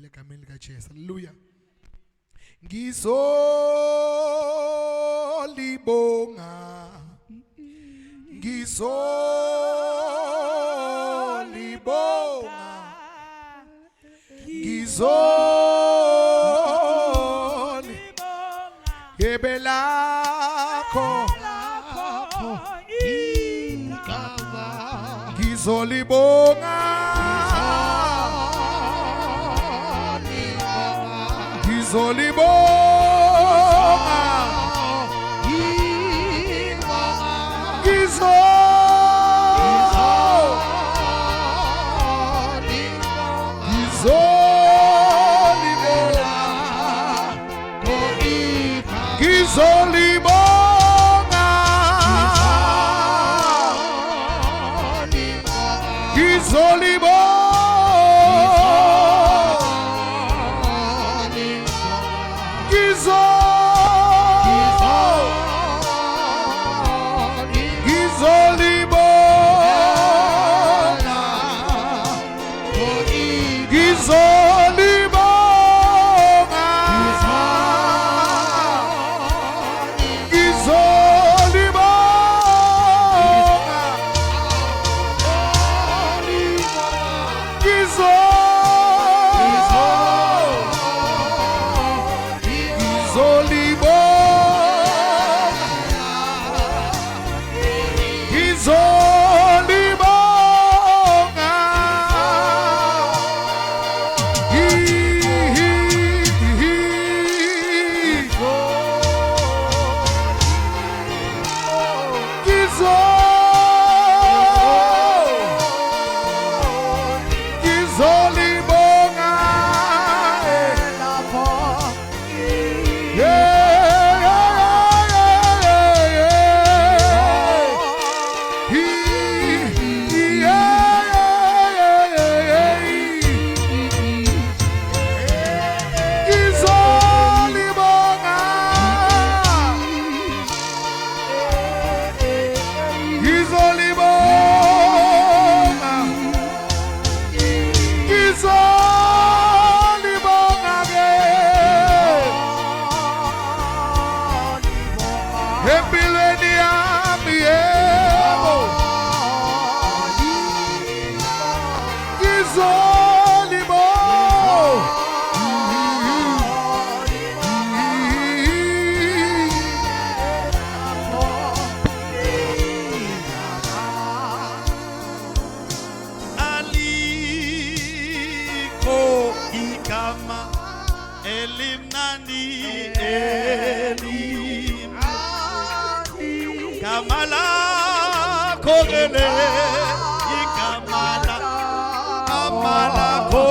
egameni likaJesu. Haleluya. Ngizolibonga, ngizolibonga, ngizolibonga, yebelakho ngizolibonga, ngizolibonga, Kamala kogele ikamala amala ko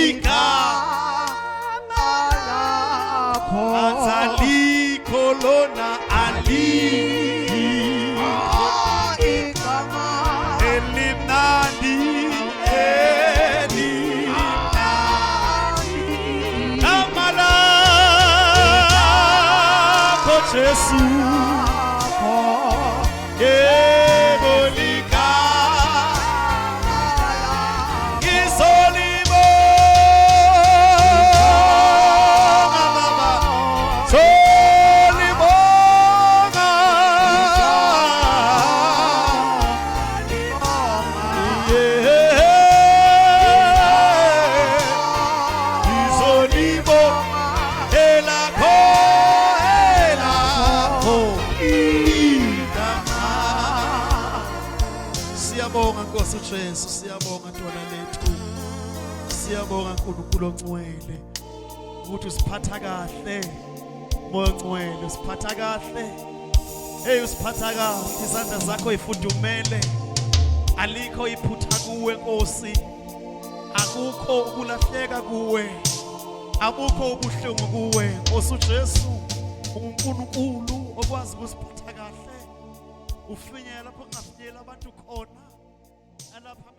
ikamala ko azali kolona ali ikamala elimnandi kamala ko Jesus. Siyabonga Nkosi uJesu, siyabonga Ntwana lethu, siyabonga uNkulunkulu ongcwele ukuthi usiphatha kahle, Moya ongcwele usiphatha kahle. Hey usiphatha kahle, izandla zakho ifudumele, alikho iphutha kuwe Nkosi, akukho ukulahleka kuwe, akukho ubuhlungu kuwe Nkosi uJesu. UNkulunkulu okwazi ukusiphatha kahle, ufinyela lapho kungafinyela abantu khona, alapha